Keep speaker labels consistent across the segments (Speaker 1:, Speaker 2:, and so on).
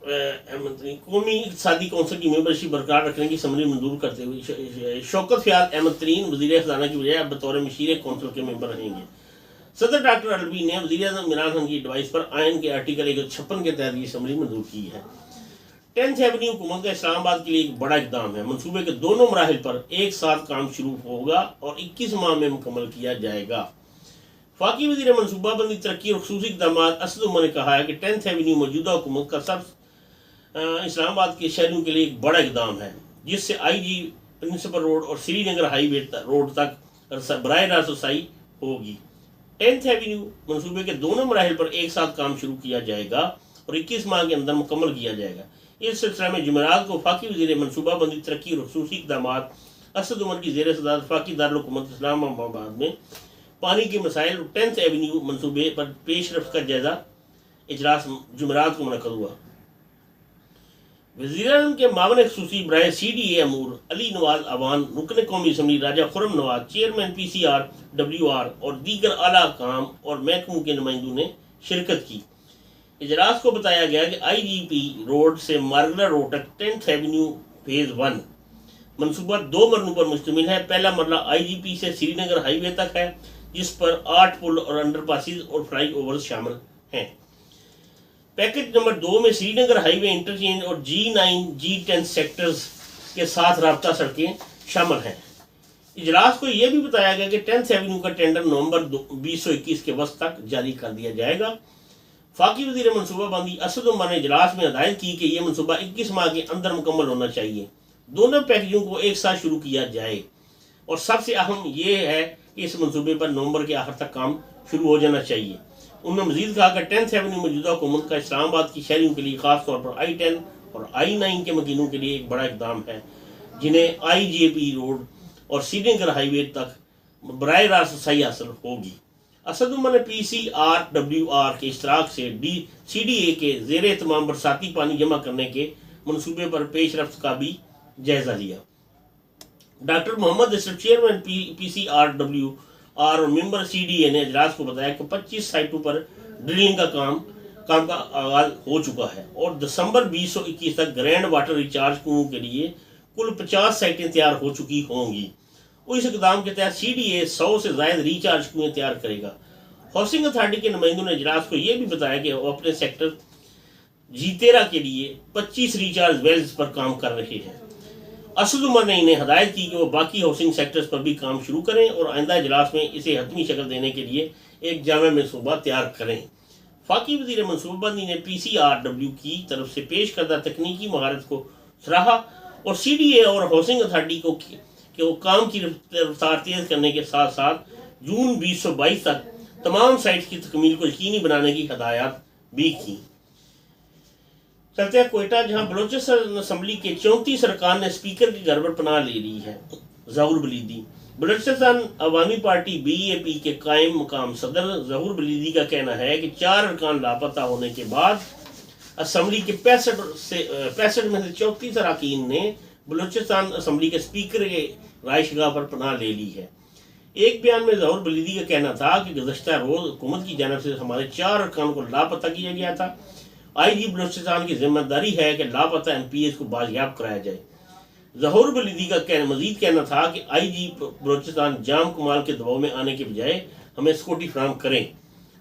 Speaker 1: قومی اقتصادی کونسل کی ممبرشپ برقرار رکھنے کی اسمبلی منظور کرتے ہوئے شوکت خیال احمد ترین وزیر خزانہ کی بجائے اب بطور مشیر کونسل کے ممبر رہیں گے۔ صدر ڈاکٹر الوی نے وزیر اعظم عمران خان کی ایڈوائس پر آئین کے آرٹیکل 156 کے تحت یہ اسمبلی منظور کی ہے۔ 10th ایونیو حکومت کا اسلام آباد کے لیے ایک بڑا اقدام ہے۔ منصوبے کے دونوں مراحل پر ایک ساتھ کام شروع ہوگا اور 21 ماہ میں مکمل کیا جائے گا۔ وفاقی وزیر منصوبہ بندی ترقی اور خصوصی اقدامات اسد عمر نے کہا ہے کہ 10th ایونیو موجودہ حکومت کا اسلام آباد کے شہریوں کے لیے ایک بڑا اقدام ہے، جس سے آئی جی پرنسپل روڈ اور سری نگر ہائی وے روڈ تک براہ راست رسائی ہوگی۔ 10th ایونیو منصوبے کے دونوں مراحل پر ایک ساتھ کام شروع کیا جائے گا اور 21 ماہ کے اندر مکمل کیا جائے گا۔ اس سلسلہ میں جمعرات کو وفاقی وزیر منصوبہ بندی ترقی اور خصوصی اقدامات اسد عمر کی زیر صدارت وفاقی دارالحکومت اسلام آباد میں پانی کے مسائل اور 10th ایونیو منصوبے پر پیش رفت کا جائزہ اجلاس جمعرات کو منعقد ہوا۔ وزیر اعظم کے معاون خصوصی برائے CDA امور علی نواز اوان، رکن قومی اسمبلی راجہ خرم نواز، چیئرمین PCRWR اور دیگر اعلیٰ حکام اور محکموں کے نمائندوں نے شرکت کی۔ اجلاس کو بتایا گیا کہ IGP روڈ سے مارگلہ روڈ تک 10th ایونیو فیز 1 منصوبہ 2 مرحلوں پر مشتمل ہے۔ پہلا مرحلہ IGP سے سری نگر ہائی وے تک ہے، جس پر 8 پل اور انڈر پاسز اور فلائی اوورز شامل ہیں۔ پیکج نمبر 2 میں سری نگر ہائی وے انٹرچینج اور G9 G10 سیکٹرز کے ساتھ رابطہ سڑکیں شامل ہیں۔ اجلاس کو یہ بھی بتایا گیا کہ 10th ایونیو کا ٹینڈر نومبر 2021 کے وسط تک جاری کر دیا جائے گا۔ وفاقی وزیر منصوبہ بندی اسد عمر نے اجلاس میں ہدایت کی کہ یہ منصوبہ 21 ماہ کے اندر مکمل ہونا چاہیے، دونوں پیکجوں کو ایک ساتھ شروع کیا جائے، اور سب سے اہم یہ ہے کہ اس منصوبے پر نومبر کے آخر تک کام شروع ہو جانا چاہیے۔ انہوں نے مزید کہا کہ 10th ایونیو موجودہ حکومت کا اسلام آباد کی شہریوں کے لیے خاص طور پر I-10 اور I-9 کے مکینوں کے لیے ایک بڑا اقدام ہے، جنہیں IGP روڈ اور سری نگر ہائی وے تک براہ راست رسائی حاصل ہوگی۔ اسد عمر نے PCRWR کے اشتراک سے CDA کے زیر اہتمام برساتی پانی جمع کرنے کے منصوبے پر پیش رفت کا بھی جائزہ لیا۔ ڈاکٹر محمد اشرف چیئرمین PCRWR اور ممبر CDA نے اجلاس کو بتایا کہ 25 سائٹوں پر ڈرلنگ کا کام کا آغاز ہو چکا ہے اور دسمبر 2021 تک گرینڈ واٹر ریچارج کنووں کے لیے کل 50 سائٹیں تیار ہو چکی ہوں گی۔ اس اقدام کے تحت CDA 100 سے زائد ریچارج کنویں تیار کرے گا۔ ہاؤسنگ اتھارٹی کے نمائندوں نے اجلاس کو یہ بھی بتایا کہ وہ اپنے سیکٹر G13 کے لیے 25 ریچارج ویلز پر کام کر رہے ہیں۔ اسد عمر نے انہیں ہدایت کی کہ وہ باقی ہاؤسنگ سیکٹرز پر بھی کام شروع کریں اور آئندہ اجلاس میں اسے حتمی شکل دینے کے لیے ایک جامع منصوبہ تیار کریں۔ وفاقی وزیر منصوبہ بندی نے PCRW کی طرف سے پیش کردہ تکنیکی مہارت کو سراہا اور CDA اور ہاؤسنگ اتھارٹی کو کہ وہ کام کی رفتار تیز کرنے کے ساتھ ساتھ جون 2022 تک تمام سائٹس کی تکمیل کو یقینی بنانے کی ہدایات بھی کی۔ چلتے ہیں کوئٹہ، جہاں بلوچستان اسمبلی کے 34 ارکان نے اسپیکر کے گھر پر پناہ لے لی ہے۔ ظہور بلیدی بلوچستان عوامی پارٹی BAP کے قائم مقام صدر ظہور بلیدی کا کہنا ہے کہ 4 ارکان لاپتہ ہونے کے بعد اسمبلی کے 65 میں سے 34 اراکین نے بلوچستان اسمبلی کے اسپیکر کے رہائش گاہ پر پناہ لے لی ہے۔ ایک بیان میں ظہور بلیدی کا کہنا تھا کہ گزشتہ روز حکومت کی جانب سے ہمارے 4 ارکان کو لاپتہ کیا گیا تھا۔ IG بلوچستان کی ذمہ داری ہے کہ لاپتہ MPs کو بازیاب کرایا جائے۔ ظہور بلیدی کا مزید کہنا تھا کہ IG بلوچستان جام کمال کے دباؤ میں آنے کے بجائے ہمیں سیکورٹی فراہم کریں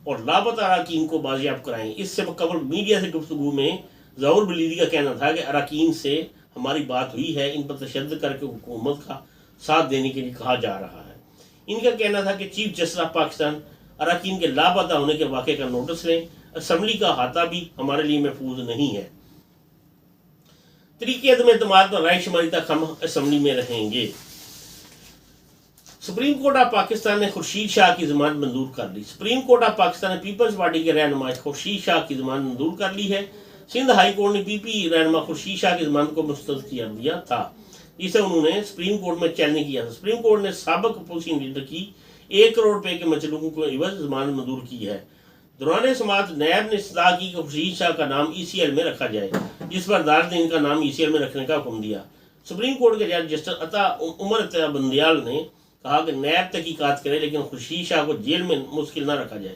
Speaker 1: اور لاپتہ اراکین کو بازیاب کرائیں۔ اس سے قبل میڈیا سے گفتگو میں ظہور بلیدی کا کہنا تھا کہ اراکین سے ہماری بات ہوئی ہے، ان پر تشدد کر کے حکومت کا ساتھ دینے کے لیے کہا جا رہا ہے۔ ان کا کہنا تھا کہ چیف جسٹس آف پاکستان اراکین کے لاپتہ ہونے کے واقعے کا نوٹس لیں، اسمبلی کا احاطہ بھی ہمارے لیے محفوظ نہیں ہے۔ طریقے عدم اعتماد پر رائے شماری تک ہم اسمبلی میں رہیں گے۔ سپریم کورٹ آف پاکستان نے خورشید شاہ کی ضمانت منظور کر لی۔ سپریم کورٹ آف پاکستان نے پیپلز پارٹی کے رہنما خورشید شاہ کی ضمانت منظور کر لی ہے۔ سندھ ہائی کورٹ نے PP رہنما خورشید شاہ کی ضمانت کو مسترد کر دیا تھا، جسے انہوں نے سپریم کورٹ میں چیلنج کیا تھا۔ سپریم کورٹ نے سابق اپوزیشن لیڈر کی 1 کروڑ روپے کے مچلوبوں کو عوض ضمانت منظور کی ہے۔ دوران سماعت نیب نے استدعا کی کہ خورشید شاہ کا نام ECL میں رکھا جائے، جس پر عدالت نے ان کا نام ECL میں رکھنے کا حکم دیا۔ سپریم کورٹ کے جج جسٹس عمر عطا بندیال نے کہا کہ نیب تحقیقات کرے لیکن خورشید شاہ کو جیل میں مشکل نہ رکھا جائے۔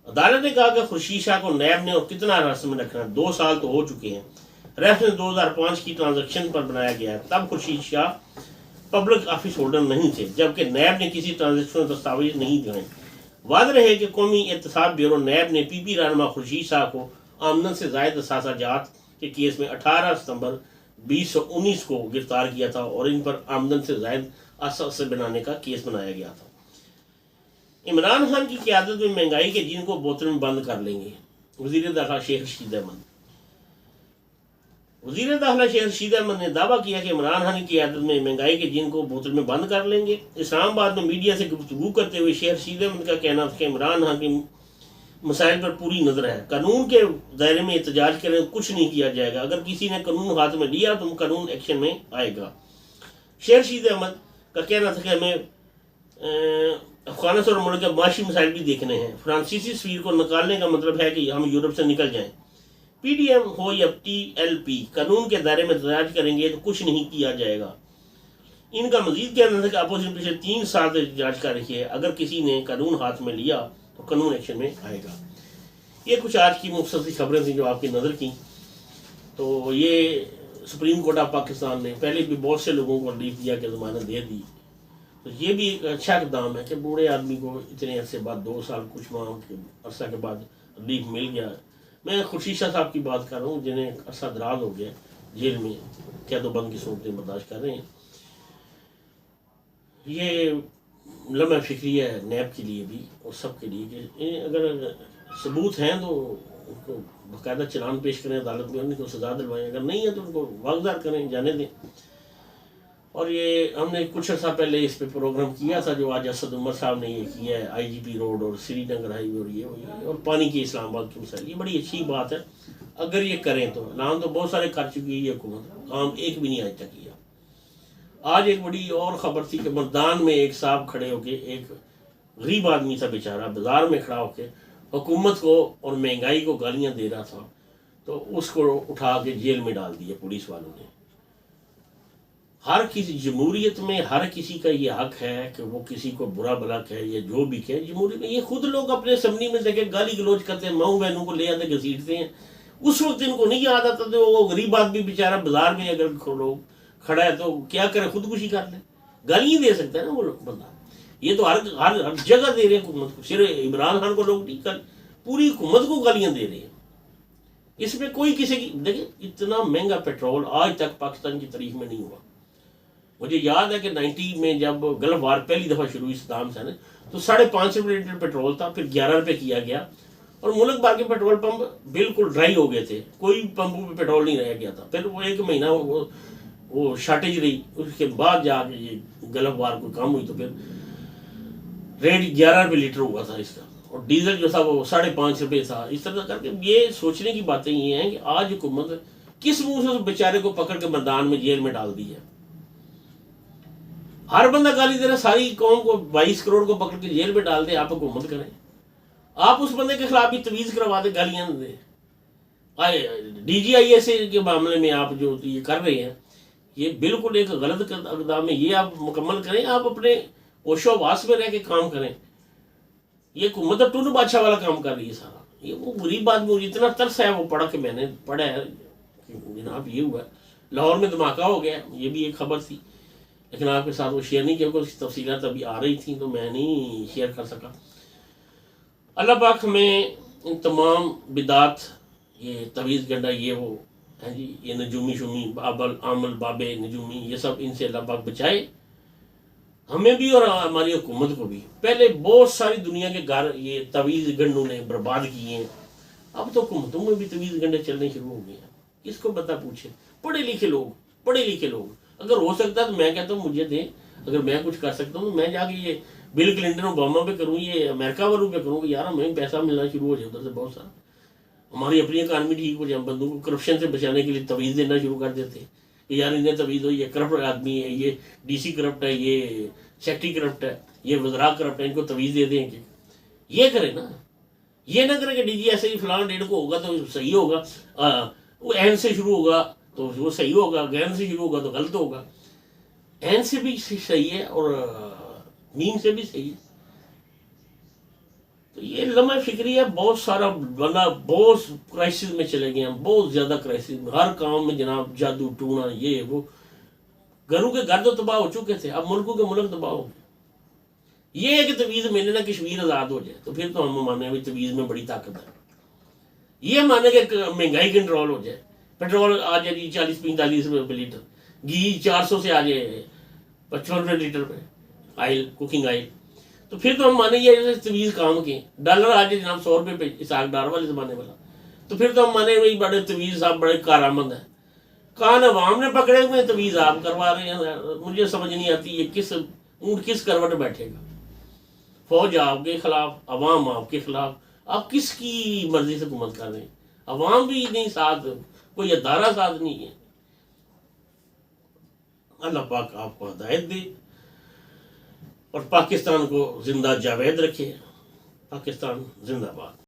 Speaker 1: عدالت نے کہا کہ خورشید شاہ کو نیب نے اور کتنا حراست میں رکھنا ہے، 2 سال تو ہو چکے ہیں، ریفرنس 2005 کی ٹرانزیکشن پر بنایا گیا ہے، تب Khurshid Shah public office holder نہیں تھے جبکہ نیب نے کسی ٹرانزیکشن دستاویز نہیں دکھائے۔ واضح رہے کہ قومی احتساب بیورو نیب نے پی پی رہنما خورشید شاہ کو آمدن سے زائد اثاثہ جات کے کیس میں 18 ستمبر 2019 کو گرفتار کیا تھا اور ان پر آمدن سے زائد اثاثے بنانے کا کیس بنایا گیا تھا۔ عمران خان کی قیادت میں مہنگائی کے جن کو بوتل میں بند کر لیں گے، وزیر داخلہ شیخ رشید احمد۔ وزیر داخلہ شیخ رشید احمد نے دعویٰ کیا کہ عمران خان کی قیادت میں مہنگائی کے جن کو بوتل میں بند کر لیں گے۔ اسلام آباد میں میڈیا سے گفتگو کرتے ہوئے شیخ رشید احمد کا کہنا تھا کہ عمران خان کی مسائل پر پوری نظر ہے، قانون کے دائرے میں احتجاج کریں تو کچھ نہیں کیا جائے گا، اگر کسی نے قانون ہاتھ میں لیا تو قانون ایکشن میں آئے گا۔ شیخ رشید احمد کا کہنا تھا کہ ہمیں افغانستان اور ملک کے معاشی مسائل بھی دیکھنے ہیں، فرانسیسی سفیر کو نکالنے کا مطلب ہے کہ ہم یورپ سے نکل جائیں، پی ڈی ایم ہو یا ٹی ایل پی قانون کے دائرے میں احتجاج کریں گے تو کچھ نہیں کیا جائے گا۔ ان کا مزید کہنا تھا کہ اپوزیشن پچھلے 3 سال سے احتجاج کر رہی ہے، اگر کسی نے قانون ہاتھ میں لیا تو قانون ایکشن میں آئے گا۔ یہ کچھ آج کی مختصر خبریں تھیں جو آپ کی نظر کی۔ تو یہ سپریم کورٹ آف پاکستان نے پہلے بھی بہت سے لوگوں کو ریلیف دیا کہ ضمانت دے دی، تو یہ بھی ایک اچھا اقدام ہے کہ بوڑھے آدمی کو اتنے عرصے بعد 2 سال کچھ ماہ کے عرصہ کے بعد ریلیف مل گیا۔ میں خورشید شاہ صاحب کی بات کر رہا ہوں جنہیں عرصہ دراز ہو گیا جیل میں قید و بند کی صورتیں برداشت کر رہے ہیں۔ یہ لمحہ فکری ہے نیب کے لیے بھی اور سب کے لیے کہ اگر ثبوت ہیں تو ان کو باقاعدہ چلان پیش کریں عدالت میں، ان کو سزا دلوائیں، اگر نہیں ہے تو ان کو واگزار کریں، جانے دیں۔ اور یہ ہم نے کچھ عرصہ پہلے اس پہ پروگرام کیا تھا جو آج اسد عمر صاحب نے یہ کیا ہے، آئی جی پی روڈ اور سری نگر ہائی وے اور یہ اور پانی کی اسلام آباد کی مسائل، یہ بڑی اچھی بات ہے اگر یہ کریں تو۔ اعلان تو بہت سارے کر چکی ہے یہ حکومت، کام ایک بھی نہیں آج تک کیا۔ آج ایک بڑی اور خبر تھی کہ مردان میں ایک صاحب کھڑے ہو کے، ایک غریب آدمی تھا بیچارہ، بازار میں کھڑا ہو کے حکومت کو اور مہنگائی کو گالیاں دے رہا تھا، تو اس کو اٹھا کے جیل میں ڈال دیا پولیس والوں نے۔ ہر کسی جمہوریت میں ہر کسی کا یہ حق ہے کہ وہ کسی کو برا بھلا کہے یا جو بھی کہے جمہوریت میں۔ یہ خود لوگ اپنے اسمبلی میں دیکھے گالی گلوچ کرتے ہیں، ماؤں بہنوں کو لے آتے گھسیٹتے ہیں، اس وقت ان کو نہیں یاد آتا تو وہ غریب آدمی بیچارہ بازار میں اگر لوگ کھڑا ہے تو کیا کرے، خودکشی کر لے، گالیاں دے سکتا ہے نا وہ بندہ۔ یہ تو ہر جگہ دے رہے ہیں حکومت کو، صرف عمران خان کو لوگ نہیں کر، پوری حکومت کو گالیاں دے رہے ہیں۔ اس میں کوئی کسی کی دیکھیں اتنا مہنگا پیٹرول آج تک پاکستان کی تاریخ میں نہیں ہوا۔ مجھے یاد ہے کہ 90 میں جب گلف وار پہلی دفعہ شروع ہوئی صدام حسین نے تو 5.5 روپے لیٹر پیٹرول تھا، پھر 11 روپے کیا گیا اور ملک بھر کے پیٹرول پمپ بالکل ڈرائی ہو گئے تھے، کوئی پمپوں پہ پیٹرول نہیں رہ گیا تھا۔ پھر وہ 1 مہینہ وہ شارٹیج رہی، اس کے بعد جا کے یہ گلف وار کو کم ہوئی تو پھر ریٹ 11 روپے لیٹر ہوا تھا اس کا، اور ڈیزل جو تھا وہ 5.5 روپے تھا۔ اس طرح کر کے یہ سوچنے کی باتیں یہ ہیں کہ آج حکومت کس منہ سے اس بیچارے کو پکڑ کے میدان میں جیل میں ڈال دی ہے۔ ہر بندہ گالی دے رہا، ساری قوم کو 22 کروڑ کو پکڑ کے جیل میں ڈال دے، آپ حکومت کریں، آپ اس بندے کے خلاف بھی تمیز کروا دیں، گالیاں دیں۔ ڈی جی آئی ایس کے معاملے میں آپ جو یہ کر رہے ہیں یہ بالکل ایک غلط اقدام ہے، یہ آپ مکمل کریں، آپ اپنے ہوش و حواس میں رہ کے کام کریں۔ یہ حکومت ٹن بادشاہ والا کام کر رہی ہے سارا۔ یہ وہ غریب آدمی جتنا ترس ہے وہ پڑھا کہ میں نے پڑھا ہے جناب یہ ہوا ہے، لاہور میں دھماکہ ہو گیا، یہ بھی ایک خبر تھی لیکن آپ کے ساتھ وہ شیئر نہیں کیا کیونکہ اس کی تفصیلات ابھی آ رہی تھیں تو میں نہیں شیئر کر سکا۔ اللہ پاک ہمیں ان تمام بدعات، یہ تویز گنڈا، یہ وہ ہے جی، یہ نجومی شمی بابل عامل بابے نجومی، یہ سب ان سے اللہ پاک بچائے ہمیں بھی اور ہماری حکومت کو بھی۔ پہلے بہت ساری دنیا کے گھر یہ تویز گنڈوں نے برباد کیے ہیں، اب تو حکومتوں میں بھی تویز گنڈے چلنے شروع ہو گئے ہیں۔ کس کو پتہ پوچھے، پڑھے لکھے لوگ اگر ہو سکتا ہے تو میں کہتا ہوں مجھے دیں، اگر میں کچھ کر سکتا ہوں تو میں جا کے یہ بل کلنٹن اوباما پہ کروں، یہ امریکہ والوں پہ کروں کہ یار ہمیں پیسہ ملنا شروع ہو جائے ادھر سے بہت سارا، ہماری اپنی اکانومی ٹھیک ہو جائے، ہم بندوں کو کرپشن سے بچانے کے لیے تویز دینا شروع کر دیتے ہیں کہ یار انہیں تویز ہو، یہ کرپٹ آدمی ہے، یہ ڈی سی کرپٹ ہے، یہ سیکٹری کرپٹ ہے، یہ وزراء کرپٹ ہے، ان کو تویز دے دیں کہ یہ کریں نا، یہ نہ کریں کہ ڈی جی ایسے ہی فلاں ڈیٹ کو ہوگا تو صحیح ہوگا، وہ این سے شروع ہوگا تو وہ صحیح ہوگا، غین سے شروع ہوگا تو غلط ہوگا۔ این سے بھی صحیح ہے اور میم سے بھی صحیح ہے، تو یہ لمحہ فکری ہے بہت سارا بنا بہت کرائسس میں چلے گئے ہیں، بہت زیادہ کرائسس میں، ہر کام میں جناب جادو ٹونا یہ وہ، گھروں کے گھر تو تباہ ہو چکے تھے، اب ملکوں کے ملک تباہ ہو گئے۔ یہ ہے کہ تویز ملے نا کشمیر آزاد ہو جائے تو پھر تو ہم مانے بھی تویز میں بڑی طاقت ہے، یہ مانے کہ مہنگائی کنٹرول ہو جائے، پیٹرول آ جائے جی 40-45 روپے لیٹر، گھی 400 سے آ جائے 55 روپے لیٹر پہ، آئل کوکنگ آئل، تو پھر تو ہم مانیں گے تویز کام کے، ڈالر آ جائے جناب 100 روپے پہ، اسحاق ڈار والے زمانے والا، تو پھر تو ہم مانے بھائی بڑے تویز صاحب بڑے کارآمد ہیں۔ کان عوام نے پکڑے ہوئے تویز آپ کروا رہے ہیں، مجھے سمجھ نہیں آتی یہ اونٹ کس کروٹ بیٹھے گا، فوج آپ کے خلاف، عوام آپ کے خلاف، آپ کس کی مرضی سے حکومت کر رہے ہیں؟ عوام بھی نہیں ساتھ، کوئی ادارہ ساتھ نہیں ہے۔ اللہ پاک آپ کو ہدایت دے اور پاکستان کو زندہ جاوید رکھے۔ پاکستان زندہ باد۔